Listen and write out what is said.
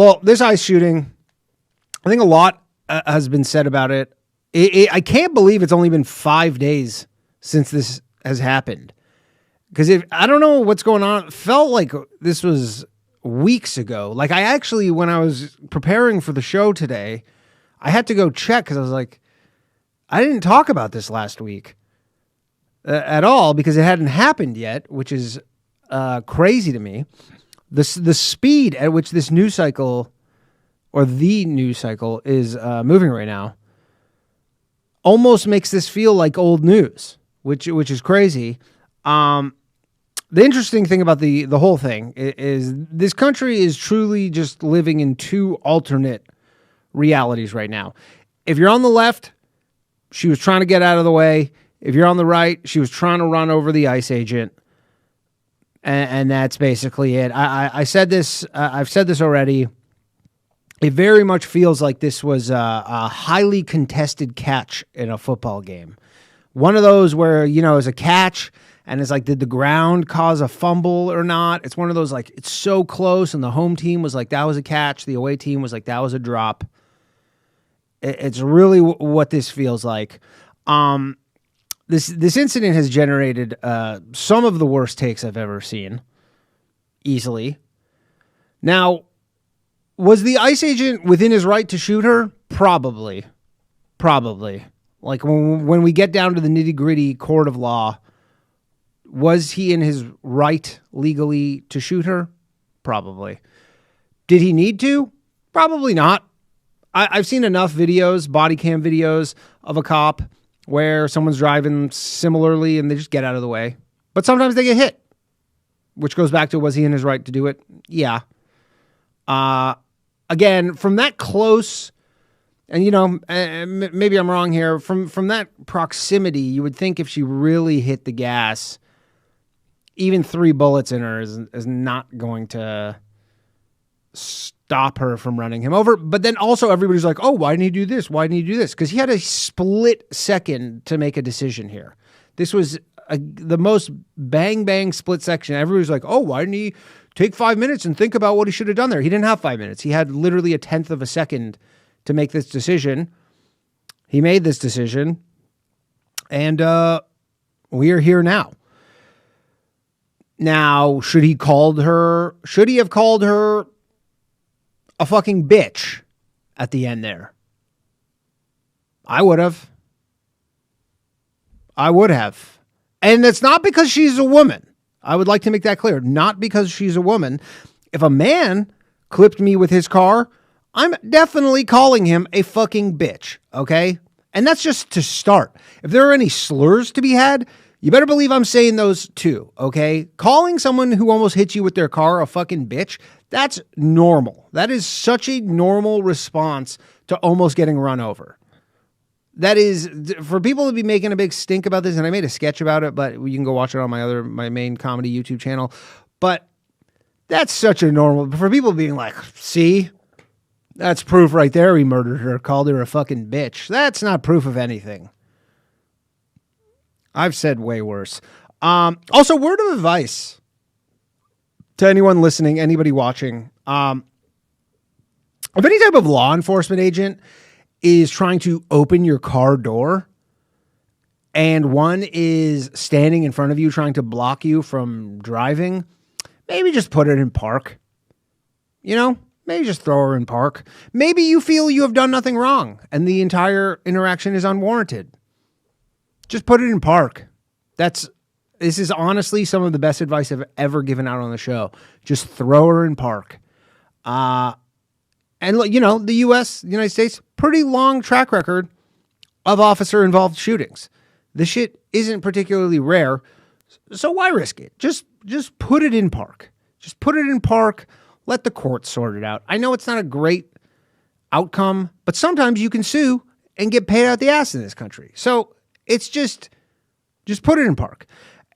Well, this ICE shooting, I think a lot has been said about it. I can't believe it's only been 5 days since this has happened. Because I don't know what's going on. It felt like this was weeks ago. Like I actually, when I was preparing for the show today, I had to go check because I was like, I didn't talk about this last week at all because it hadn't happened yet, which is crazy to me. The speed at which this news cycle or the news cycle is moving right now almost makes this feel like old news, which is crazy. The interesting thing about the whole thing is this country is truly just living in two alternate realities right now. If you're on the left, she was trying to get out of the way. If you're on the right, she was trying to run over the ICE agent. And that's basically it. I said this, I've said this already. It very much feels like this was a highly contested catch in a football game. One of those where, it's a catch and it's like, did the ground cause a fumble or not? It's one of those like, it's so close and the home team was like, that was a catch. The away team was like, that was a drop. It's really what this feels like. This incident has generated some of the worst takes I've ever seen, easily. Now, was the ICE agent within his right to shoot her? Probably. Like when we get down to the nitty-gritty court of law, was he in his right legally to shoot her? Probably. Did he need to? Probably not. I've seen enough videos, body cam videos of a cop where someone's driving similarly and they just get out of the way. But sometimes they get hit, which goes back to, was he in his right to do it? Yeah. Again, from that close, and maybe I'm wrong here, from that proximity, you would think if she really hit the gas, even 3 bullets in her is not going to stop her from running him over. But then also everybody's like, oh, why didn't he do this? Why didn't he do this? Because he had a split second to make a decision here. This was the most bang split section. Everybody's like, oh, why didn't he take 5 minutes and think about what he should have done there? He didn't have 5 minutes. He had literally a 1/10 of a second to make this decision. He made this decision. And we are here now. Now, should he have called her a fucking bitch at the end there? I would have. And it's not because she's a woman. I would like to make that clear. Not because she's a woman. If a man clipped me with his car, I'm definitely calling him a fucking bitch, okay? And that's just to start. If there are any slurs to be had, you better believe I'm saying those too, okay? Calling someone who almost hit you with their car a fucking bitch, that's normal. That is such a normal response to almost getting run over. That is, for people to be making a big stink about this, and I made a sketch about it, but you can go watch it on my main comedy YouTube channel. But that's such a normal, for people being like, see, that's proof right there. He murdered her, called her a fucking bitch. That's not proof of anything. I've said way worse. Also, word of advice to anyone listening, anybody watching. If any type of law enforcement agent is trying to open your car door and one is standing in front of you trying to block you from driving, maybe just put it in park. Maybe just throw her in park. Maybe you feel you have done nothing wrong and the entire interaction is unwarranted. Just put it in park. This is honestly some of the best advice I've ever given out on the show. Just throw her in park. And the United States, pretty long track record of officer-involved shootings. This shit isn't particularly rare, so why risk it? Just put it in park. Just put it in park. Let the courts sort it out. I know it's not a great outcome, but sometimes you can sue and get paid out the ass in this country. So it's just put it in park.